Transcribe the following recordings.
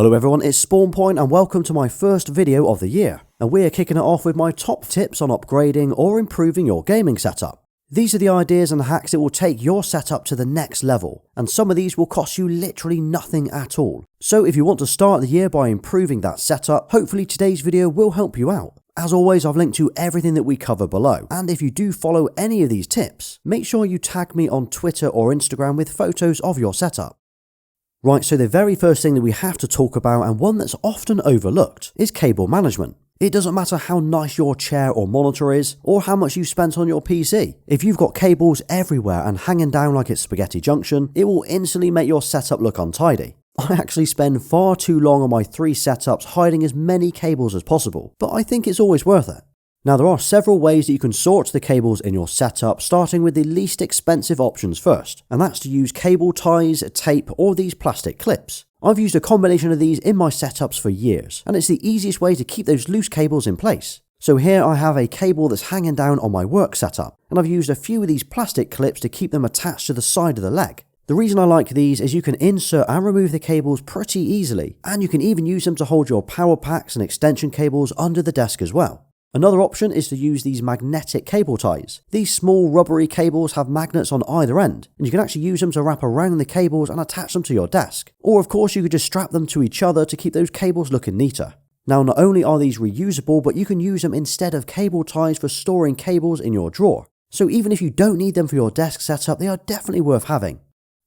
Hello everyone, it's SpawnPoiint and welcome to my first video of the year. And we're kicking it off with my top tips on upgrading or improving your gaming setup. These are the ideas and hacks that will take your setup to the next level, and some of these will cost you literally nothing at all. So if you want to start the year by improving that setup, hopefully today's video will help you out. As always, I've linked to everything that we cover below, and if you do follow any of these tips, make sure you tag me on Twitter or Instagram with photos of your setup. Right, so the very first thing that we have to talk about, and one that's often overlooked, is cable management. It doesn't matter how nice your chair or monitor is, or how much you spent on your PC. If you've got cables everywhere and hanging down like it's spaghetti junction, it will instantly make your setup look untidy. I actually spend far too long on my 3 setups hiding as many cables as possible, but I think it's always worth it. Now there are several ways that you can sort the cables in your setup, starting with the least expensive options first, and that's to use cable ties, tape, or these plastic clips. I've used a combination of these in my setups for years, and it's the easiest way to keep those loose cables in place. So here I have a cable that's hanging down on my work setup, and I've used a few of these plastic clips to keep them attached to the side of the leg. The reason I like these is you can insert and remove the cables pretty easily, and you can even use them to hold your power packs and extension cables under the desk as well. Another option is to use these magnetic cable ties. These small rubbery cables have magnets on either end, and you can actually use them to wrap around the cables and attach them to your desk. Or of course you could just strap them to each other to keep those cables looking neater. Now not only are these reusable, but you can use them instead of cable ties for storing cables in your drawer. So even if you don't need them for your desk setup, they are definitely worth having.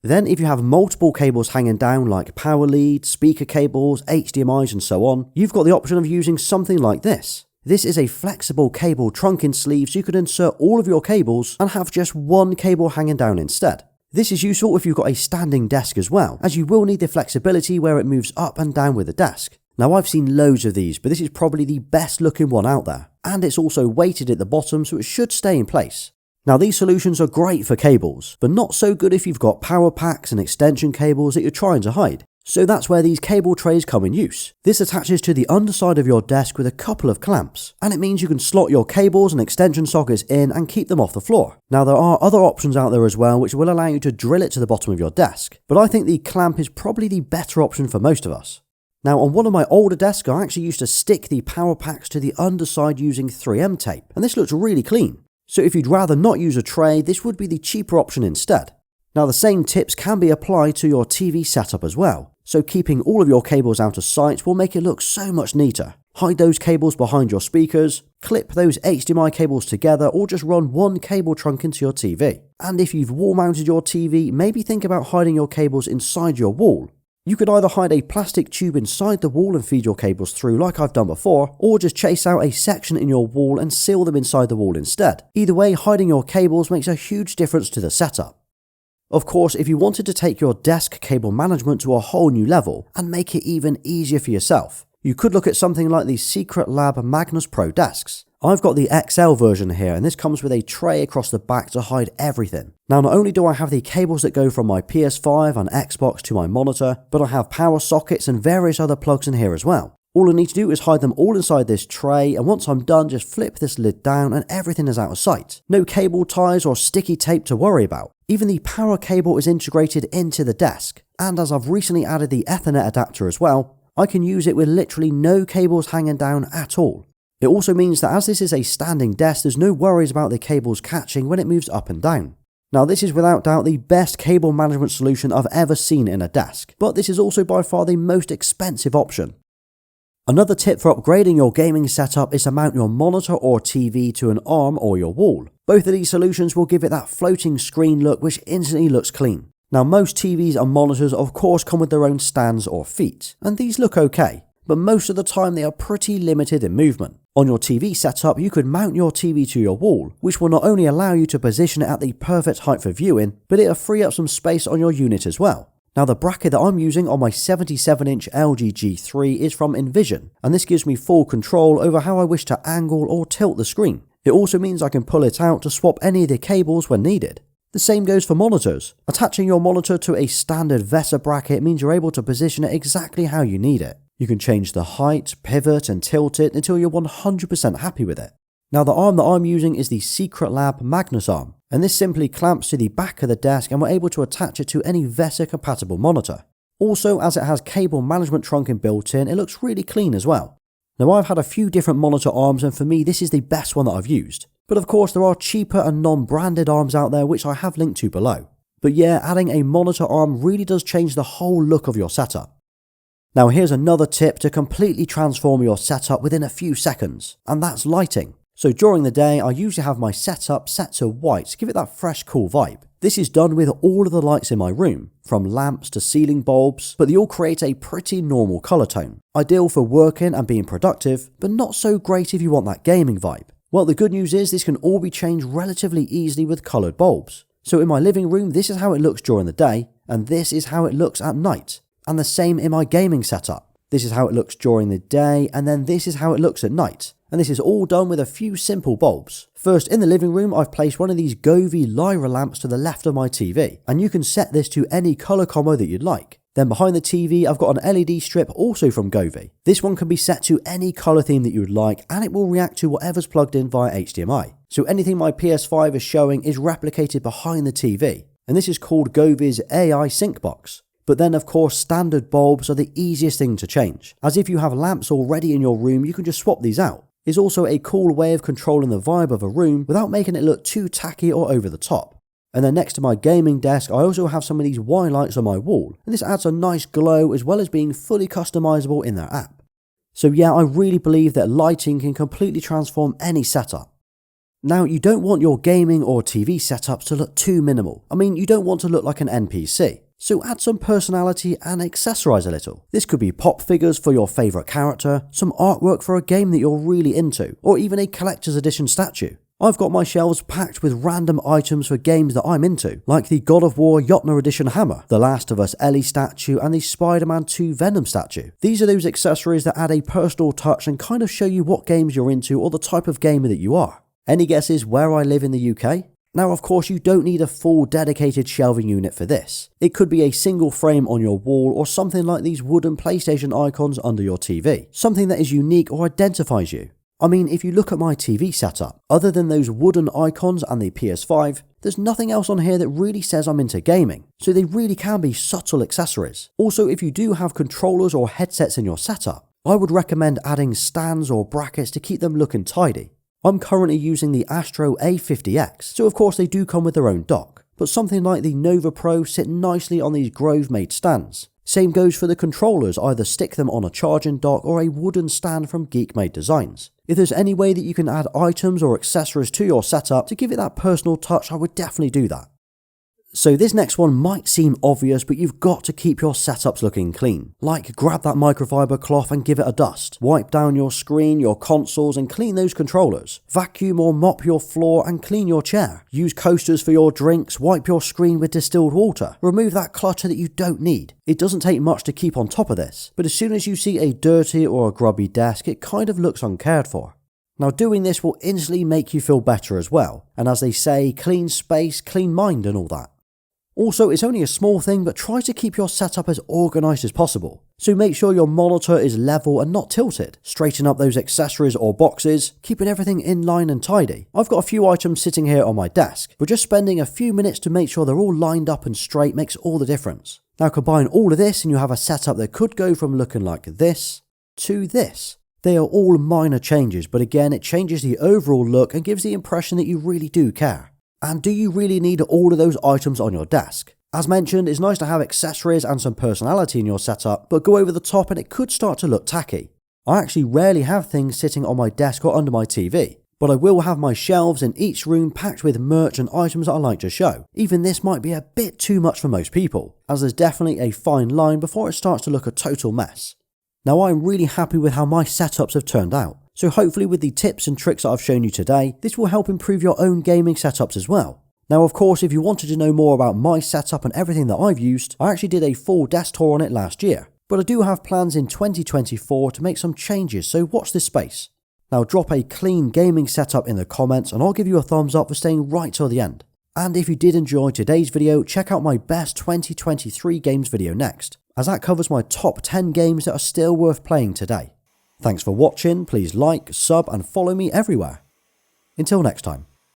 Then if you have multiple cables hanging down like power leads, speaker cables, HDMIs and so on, you've got the option of using something like this. This is a flexible cable trunking sleeve, so you can insert all of your cables and have just one cable hanging down instead. This is useful if you've got a standing desk as well, as you will need the flexibility where it moves up and down with the desk. Now I've seen loads of these, but this is probably the best looking one out there, and it's also weighted at the bottom so it should stay in place. Now these solutions are great for cables, but not so good if you've got power packs and extension cables that you're trying to hide. So that's where these cable trays come in use. This attaches to the underside of your desk with a couple of clamps, and it means you can slot your cables and extension sockets in and keep them off the floor. Now there are other options out there as well which will allow you to drill it to the bottom of your desk, but I think the clamp is probably the better option for most of us. Now on one of my older desks I actually used to stick the power packs to the underside using 3M tape, and this looks really clean. So if you'd rather not use a tray, this would be the cheaper option instead. Now the same tips can be applied to your TV setup as well. So keeping all of your cables out of sight will make it look so much neater. Hide those cables behind your speakers, clip those HDMI cables together, or just run one cable trunk into your TV. And if you've wall mounted your TV, maybe think about hiding your cables inside your wall. You could either hide a plastic tube inside the wall and feed your cables through like I've done before, or just chase out a section in your wall and seal them inside the wall instead. Either way, hiding your cables makes a huge difference to the setup. Of course, if you wanted to take your desk cable management to a whole new level and make it even easier for yourself, you could look at something like the Secret Lab Magnus Pro desks. I've got the XL version here, and this comes with a tray across the back to hide everything. Now not only do I have the cables that go from my PS5 and Xbox to my monitor, but I have power sockets and various other plugs in here as well. All I need to do is hide them all inside this tray, and once I'm done, just flip this lid down and everything is out of sight. No cable ties or sticky tape to worry about. Even the power cable is integrated into the desk, and as I've recently added the Ethernet adapter as well, I can use it with literally no cables hanging down at all. It also means that as this is a standing desk, there's no worries about the cables catching when it moves up and down. Now this is without doubt the best cable management solution I've ever seen in a desk, but this is also by far the most expensive option. Another tip for upgrading your gaming setup is to mount your monitor or TV to an arm or your wall. Both of these solutions will give it that floating screen look which instantly looks clean. Now most TVs and monitors of course come with their own stands or feet, and these look okay, but most of the time they are pretty limited in movement. On your TV setup, you could mount your TV to your wall, which will not only allow you to position it at the perfect height for viewing, but it'll free up some space on your unit as well. Now the bracket that I'm using on my 77-inch LG G3 is from Envision, and this gives me full control over how I wish to angle or tilt the screen. It also means I can pull it out to swap any of the cables when needed. The same goes for monitors. Attaching your monitor to a standard VESA bracket means you're able to position it exactly how you need it. You can change the height, pivot and tilt it until you're 100% happy with it. Now the arm that I'm using is the Secret Lab Magnus arm, and this simply clamps to the back of the desk and we're able to attach it to any VESA compatible monitor. Also, as it has cable management trunking built in, it looks really clean as well. Now I've had a few different monitor arms and for me this is the best one that I've used. But of course there are cheaper and non-branded arms out there which I have linked to below. But yeah, adding a monitor arm really does change the whole look of your setup. Now here's another tip to completely transform your setup within a few seconds, and that's lighting. So during the day I usually have my setup set to white to give it that fresh cool vibe. This is done with all of the lights in my room, from lamps to ceiling bulbs, but they all create a pretty normal colour tone. Ideal for working and being productive, but not so great if you want that gaming vibe. Well, the good news is this can all be changed relatively easily with coloured bulbs. So in my living room this is how it looks during the day, and this is how it looks at night. And the same in my gaming setup. This is how it looks during the day, and then this is how it looks at night. And this is all done with a few simple bulbs. First, in the living room, I've placed one of these Govee Lyra lamps to the left of my TV, and you can set this to any colour combo that you'd like. Then behind the TV, I've got an LED strip also from Govee. This one can be set to any colour theme that you would like, and it will react to whatever's plugged in via HDMI. So anything my PS5 is showing is replicated behind the TV, and this is called Govee's AI Sync Box. But then of course standard bulbs are the easiest thing to change, as if you have lamps already in your room you can just swap these out. It's also a cool way of controlling the vibe of a room without making it look too tacky or over the top. And then next to my gaming desk I also have some of these Y lights on my wall, and this adds a nice glow as well as being fully customizable in their app. So yeah, I really believe that lighting can completely transform any setup. Now you don't want your gaming or TV setups to look too minimal. I mean, you don't want to look like an NPC. So add some personality and accessorize a little. This could be pop figures for your favourite character, some artwork for a game that you're really into, or even a collector's edition statue. I've got my shelves packed with random items for games that I'm into, like the God of War Jotner edition hammer, the Last of Us Ellie statue, and the Spider-Man 2 Venom statue. These are those accessories that add a personal touch and kind of show you what games you're into or the type of gamer that you are. Any guesses where I live in the UK? Now of course you don't need a full dedicated shelving unit for this. It could be a single frame on your wall or something like these wooden PlayStation icons under your TV. Something that is unique or identifies you. I mean, if you look at my TV setup, other than those wooden icons and the PS5, there's nothing else on here that really says I'm into gaming, so they really can be subtle accessories. Also, if you do have controllers or headsets in your setup, I would recommend adding stands or brackets to keep them looking tidy. I'm currently using the Astro A50X, so of course they do come with their own dock, but something like the Nova Pro sit nicely on these Grove-made stands. Same goes for the controllers, either stick them on a charging dock or a wooden stand from Geek-made Designs. If there's any way that you can add items or accessories to your setup to give it that personal touch, I would definitely do that. So this next one might seem obvious, but you've got to keep your setups looking clean. Like grab that microfiber cloth and give it a dust. Wipe down your screen, your consoles and clean those controllers. Vacuum or mop your floor and clean your chair. Use coasters for your drinks, wipe your screen with distilled water. Remove that clutter that you don't need. It doesn't take much to keep on top of this, but as soon as you see a dirty or a grubby desk, it kind of looks uncared for. Now doing this will instantly make you feel better as well, and as they say, clean space, clean mind and all that. Also, it's only a small thing, but try to keep your setup as organised as possible. So make sure your monitor is level and not tilted. Straighten up those accessories or boxes, keeping everything in line and tidy. I've got a few items sitting here on my desk, but just spending a few minutes to make sure they're all lined up and straight makes all the difference. Now combine all of this and you have a setup that could go from looking like this to this. They are all minor changes, but again, it changes the overall look and gives the impression that you really do care. And do you really need all of those items on your desk? As mentioned, it's nice to have accessories and some personality in your setup, but go over the top and it could start to look tacky. I actually rarely have things sitting on my desk or under my TV, but I will have my shelves in each room packed with merch and items that I like to show. Even this might be a bit too much for most people, as there's definitely a fine line before it starts to look a total mess. Now I'm really happy with how my setups have turned out. So hopefully with the tips and tricks that I've shown you today, this will help improve your own gaming setups as well. Now of course, if you wanted to know more about my setup and everything that I've used, I actually did a full desk tour on it last year. But I do have plans in 2024 to make some changes, so watch this space. Now drop a clean gaming setup in the comments and I'll give you a thumbs up for staying right till the end. And if you did enjoy today's video, check out my best 2023 games video next, as that covers my top 10 games that are still worth playing today. Thanks for watching, please like, sub and follow me everywhere. Until next time.